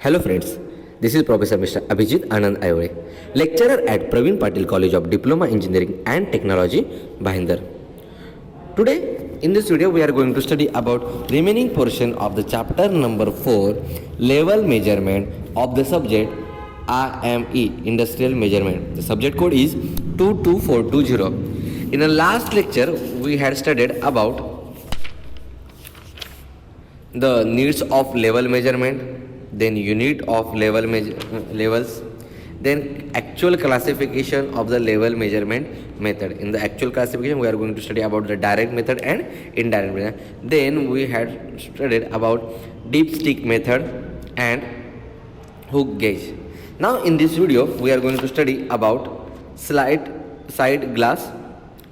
Hello friends, this is Professor Mr. Abhijit Anand Ayore, lecturer at Praveen Patil College of Diploma Engineering and Technology, Bhayandar. Today in this video we are going to study about remaining portion of the chapter number 4, level measurement of the subject IME, industrial measurement. The subject code is 22420. In the last lecture we had studied about the needs of level measurement, then unit of levels, then actual classification of the level measurement method. In the actual classification we are going to study about the direct method and indirect method. Then we had studied about dipstick method and hook gauge. Now in this video we are going to study about side glass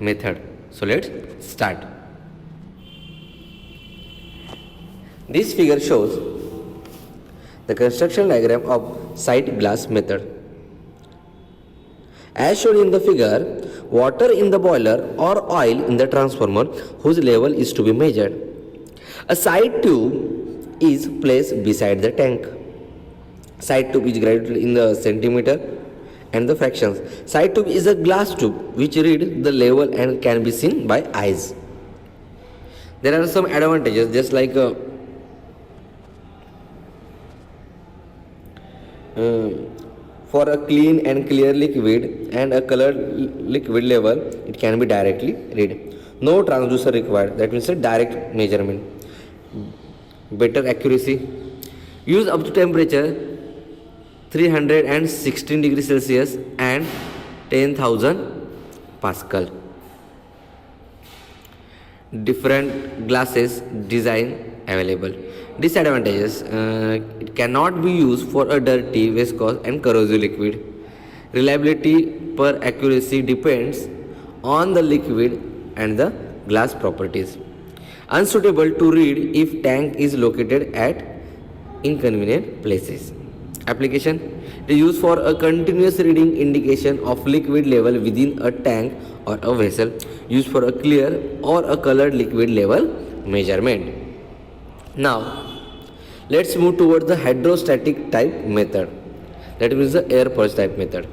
method. So let's start. This figure shows the construction diagram of side glass method. As shown in the figure, water in the boiler or oil in the transformer whose level is to be measured. A side tube is placed beside the tank. Side tube is graded in the centimeter and the fractions. Side tube is a glass tube which reads the level and can be seen by eyes. There are some advantages, just like for a clean and clear liquid and a colored liquid level, it can be directly read. No transducer required, that means a direct measurement. Better accuracy. Use up to temperature 316 degrees Celsius and 10,000 Pascal. Different glasses design available. Disadvantages: it cannot be used for a dirty, viscous and corrosive liquid. Reliability per accuracy depends on the liquid and the glass properties. Unsuitable to read if tank is located at inconvenient places. Application: it is used for a continuous reading indication of liquid level within a tank or a vessel. Used for a clear or a colored liquid level measurement. Now, let's move towards the hydrostatic type method. That means the air purge type method.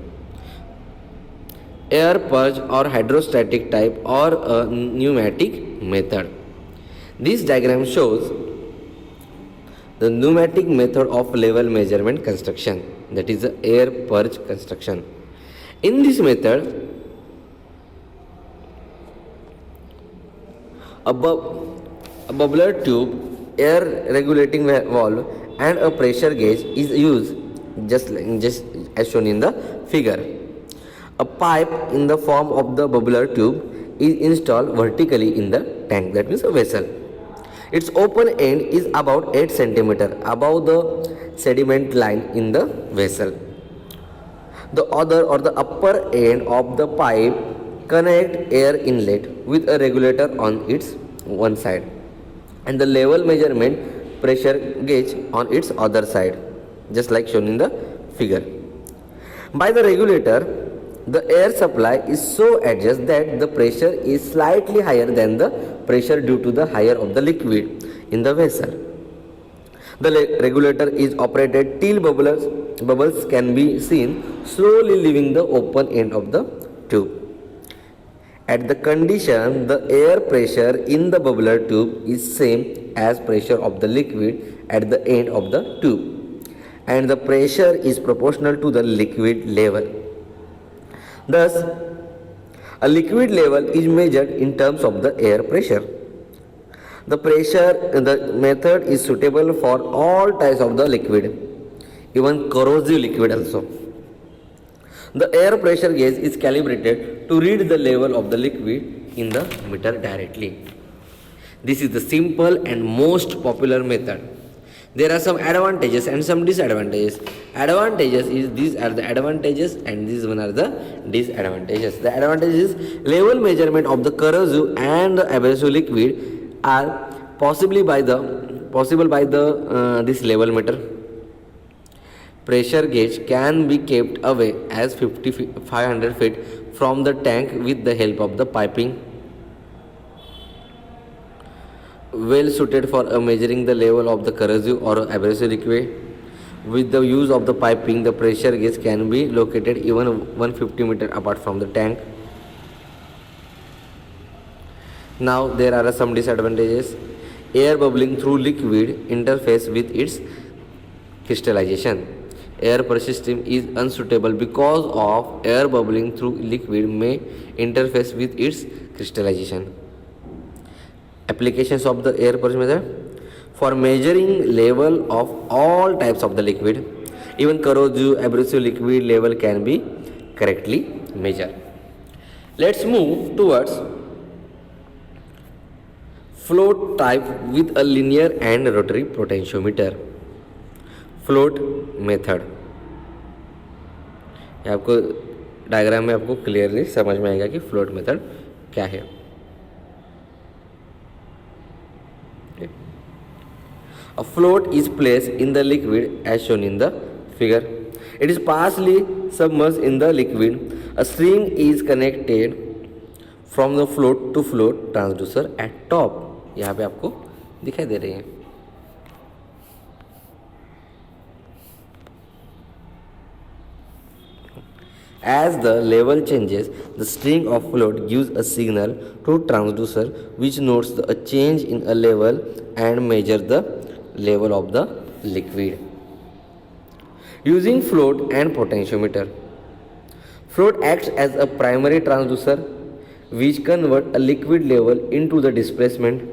Air purge or hydrostatic type or a pneumatic method. This diagram shows the pneumatic method of level measurement construction. That is the air purge construction. In this method, a bubbler tube, air regulating valve and a pressure gauge is used just as shown in the figure. A pipe in the form of the bubbler tube is installed vertically in the tank, that means a vessel. Its open end is about 8 cm above the sediment line in the vessel. The other or the upper end of the pipe connect air inlet with a regulator on its one side and the level measurement pressure gauge on its other side, just like shown in the figure. By the regulator, the air supply is so adjusted that the pressure is slightly higher than the pressure due to the higher of the liquid in the vessel. The regulator is operated till bubbles can be seen slowly leaving the open end of the tube. At the condition, the air pressure in the bubbler tube is same as pressure of the liquid at the end of the tube, and the pressure is proportional to the liquid level. Thus, a liquid level is measured in terms of the air pressure. The method is suitable for all types of the liquid, even corrosive liquid also. The air pressure gauge is calibrated to read the level of the liquid in the meter directly. This is the simple and most popular method. There are some advantages and some disadvantages. Advantages is these are the advantages and these one are the disadvantages. The advantages is level measurement of the corrosive and the abrasive liquid are possible by this level meter. Pressure gauge can be kept away as 500 feet from the tank with the help of the piping. Well suited for measuring the level of the corrosive or abrasive liquid. With the use of the piping, the pressure gauge can be located even 150 meter apart from the tank. Now there are some disadvantages. Air bubbling through liquid interface with its crystallization. Air persisting is unsuitable because of air bubbling through liquid may interface with its crystallization. Applications of the air purge method for measuring level of all types of the liquid, even corrosive, abrasive liquid level can be correctly measured. Let's move towards float type with a linear and rotary potentiometer. Float method, आपको diagram में आपको clearly समझ में आएगा कि float method क्या है. A float is placed in the liquid as shown in the figure. It is partially submerged in the liquid. A string is connected from the float to float transducer at top. यहाँ पे आपको दिखाई दे रही है. As the level changes, the string of float gives a signal to transducer which notes a change in a level and measures the level of the liquid. Using float and potentiometer. Float acts as a primary transducer which converts a liquid level into the displacement.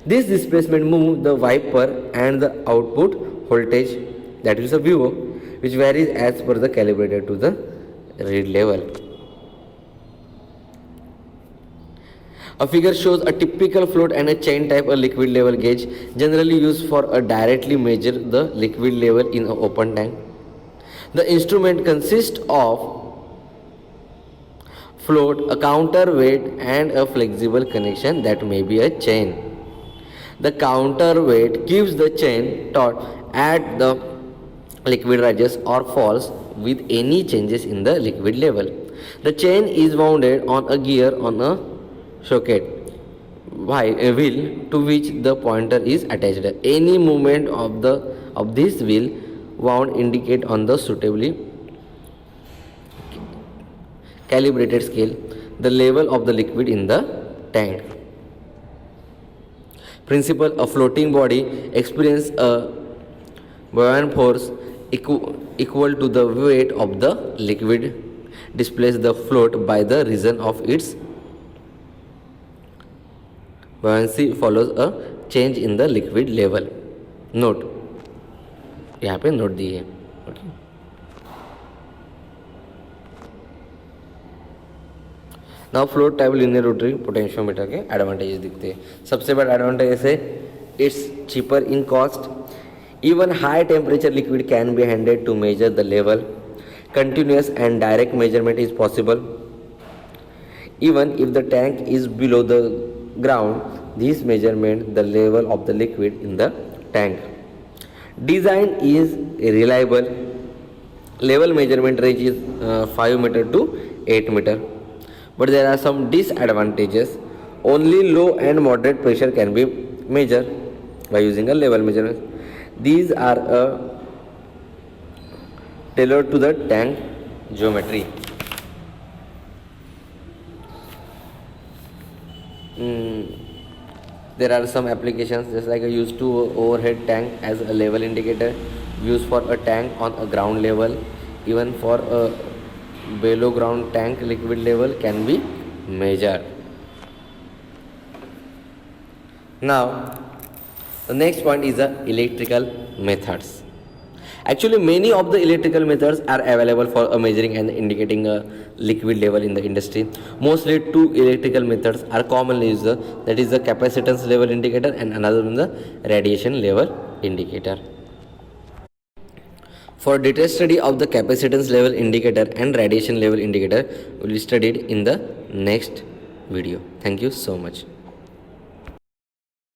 This displacement moves the wiper and the output voltage, that is a VO, which varies as per the calibrated to the read level. A figure shows a typical float and a chain type a liquid level gauge generally used for a directly measure the liquid level in an open tank. The instrument consists of float, a counterweight and a flexible connection that may be a chain. The counterweight keeps the chain taut at the liquid rises or falls with any changes in the liquid level. The chain is wounded on a gear on a socket wheel to which the pointer is attached. Any movement of this wheel wound indicate on the suitably calibrated scale the level of the liquid in the tank. Principle: a floating body experiences a buoyant force equal to the weight of the liquid displaces the float by the reason of its buoyancy follows a change in the liquid level. Note, यहाँ पे note दी है. Now float type linear rotary potentiometer के advantages दिखते हैं. सबसे बड़ा advantage है it's cheaper in cost. Even high temperature liquid can be handled to measure the level. Continuous and direct measurement is possible. Even if the tank is below the ground, this measurement the level of the liquid in the tank. Design is reliable. Level measurement range is 5 meter to 8 meter. But there are some disadvantages. Only low and moderate pressure can be measured by using a level measurement. These are tailored to the tank geometry. There are some applications just like a used to overhead tank as a level indicator, used for a tank on a ground level. Even for a below ground tank liquid level can be measured. Now the next point is the electrical methods. Actually, many of the electrical methods are available for measuring and indicating a liquid level in the industry. Mostly two electrical methods are commonly used, that is the capacitance level indicator and another one the radiation level indicator. For detailed study of the capacitance level indicator and radiation level indicator will be studied in the next video. Thank you so much.